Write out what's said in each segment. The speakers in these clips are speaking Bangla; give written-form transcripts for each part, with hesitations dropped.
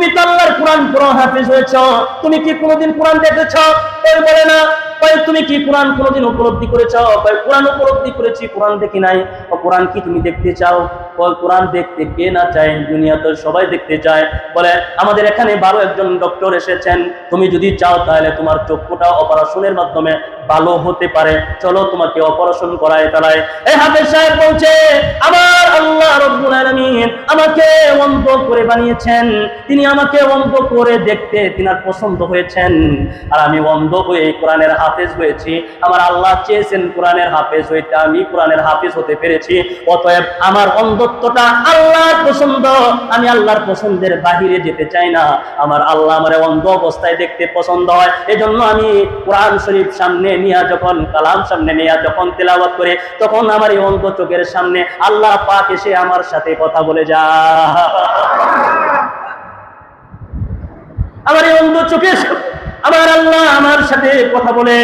তুমি তো আল্লাহর কোরআন পড়া হাফেজ হয়েছ, তুমি কি কোনোদিন কোরআন দেখেছ? বলে না। তুমি কি কোরআন কোনোদিন উপলব্ধি করেছ? কোরআন উপলব্ধি করেছি, কোরআন দেখি নাই। কোরআন কি তুমি দেখতে চাও? কোরআন দেখতে কে না চায়? দুনিয়া তো সবাই দেখতে চায়। বলে আমাদের এখানে 12 একজন ডক্টর এসেছেন, তুমি যদি চাও তাহলে তোমার চক্ষুটা অপারেশনের মাধ্যমে ভালো হতে পারে, চলো তোমাকে অপারেশন করায় ফেলায়। এই হাফেজ সাহেব বলছে আমার আল্লাহ রাব্বুল আলামিন আমাকে অন্ধ করে বানিয়েছেন, তিনি আমাকে অন্ধ করে দেখতে তিনার পছন্দ হয়েছেন, আর আমি অন্ধ হয়ে কোরআনের হাফেজ হয়েছি। আমার আল্লাহ চেয়েছেন কোরআনের হাফেজ হইতে, আমি কোরআনের হাফেজ হতে পেরেছি। অতএব আমার অন্ধত্বটা আল্লাহর পছন্দ, আমি আল্লাহর পছন্দের বাহিরে যেতে চাই না। আমার আল্লাহ আমারে অন্ধ অবস্থায় দেখতে পছন্দ হয়, এজন্য আমি কোরআন শরীফ সামনে নিয়ে যখন কালাম সামনে নিয়ে যখন তেলাওয়াত করে, তখন আমার এই অন্ধ চোখের সামনে আল্লাহ পাক এসে আমার সাথে কথা বলে যায়। আমার এই অন্ধ চোখের আমার আল্লাহ আমার সাথে কথা বলে,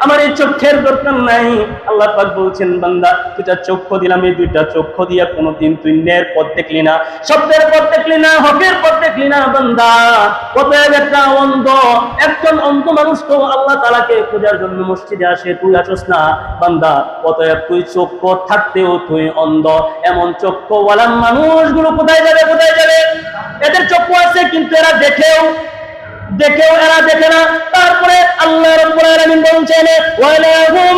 আমার এই চোখের দরকার নাই। আল্লাহ পাক বলছেন বান্দা দুইটা চক্ষু দিলাম, এই দুইটা চক্ষু দিয়া কোনোদিন তুই ন্যায়ের পথ দেখলি না, সত্যের পথ দেখলি না, হকের পথ দেখলি না বান্দা। অতএব একটা একজন অন্ধ মানুষ তো আল্লাহ তাআলাকে খোঁজার জন্য মসজিদে আসে, তুই আসস না বান্দা। অতএব তুই চক্ষু থাকতেও তুই অন্ধ। এমন চক্ষুওয়ালা মানুষগুলো কোথায় যাবে? কোথায় যাবে? এদের চক্ষু আছে কিন্তু এরা দেখেও এরা দেখে না। তারপরে আল্লাহ রাব্বুল আলামিন বলছেন ওয়ালাহুম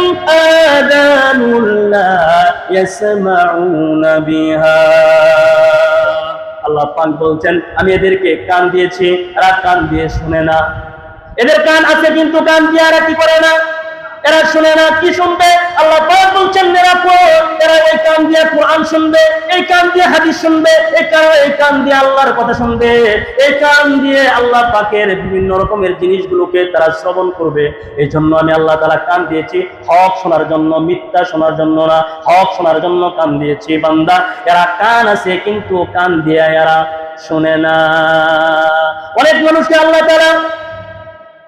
আযানুন লা ইয়াসমাউনা বিহা। আল্লাহ পাক বলছেন আমি এদেরকে কান দিয়েছি, এরা কান দিয়ে শুনে না। এদের কান আছে কিন্তু কান দিয়ে এরা কি করে না? এরা শুনে না। কি শুনবে? আল্লাহ পাক বলছেন এরা এই কান দিয়ে কোরআন শুনবে, এই কান দিয়ে হাদিস শুনবে, এই কান দিয়ে আল্লাহর কথা শুনবে, এই কান দিয়ে আল্লাহ পাকের বিভিন্ন রকমের জিনিসগুলোকে তারা শ্রবণ করবে। এই জন্য আমি আল্লাহ তাআলা কান দিয়েছি হক শোনার জন্য, মিথ্যা শোনার জন্য না, হক শোনার জন্য কান দিয়েছি বান্দা। এরা কান আছে কিন্তু কান দিয়ে এরা শুনে না। অনেক মানুষকে আল্লাহ তাআলা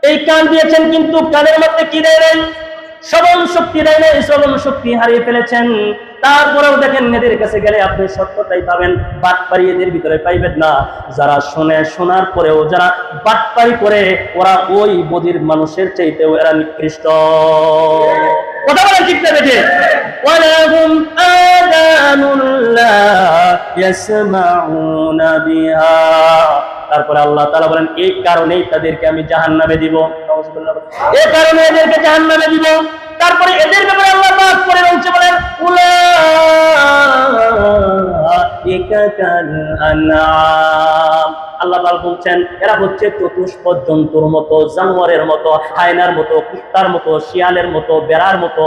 এই কান দিয়েছেন কিন্তু কানের মধ্যে কি দেন? শ্রবণ শক্তি দেন, শ্রবণ শক্তি হারিয়ে ফেলেছেন। তারপরেও দেখেন এদের কাছে গেলে আপনি সত্যতাই পাবেন, বাটপারি এদের ভিতরে পাইবেন না। যারা শুনে, শোনার পরেও যারা বাটপারি করে, ওরা ওই বদির মানুষের চাইতেও এরা নিকৃষ্ট। কথা বলেন ঠিক না বেঠে? ওয়ালাহুম আযানুন লা ইয়াসমাউনা বিহা। তারপরে আল্লাহ তাআলা বলেন এই কারণেই তাদেরকে আমি জাহান্নামে দিব। এই কারণে এদেরকে জাহান্নামে দিব। তারপরে এদের ব্যাপারে আল্লাহ পাক পরে বলেন উলাইকা কাল আনআম। আল্লাহ পাক বলছেন এরা হচ্ছে চতুষ্পদ জন্তুর মতো, জানোয়ারের মতো, হায়নার মতো, কুত্তার মতো, শিয়ালের মতো, বেড়ার মতো।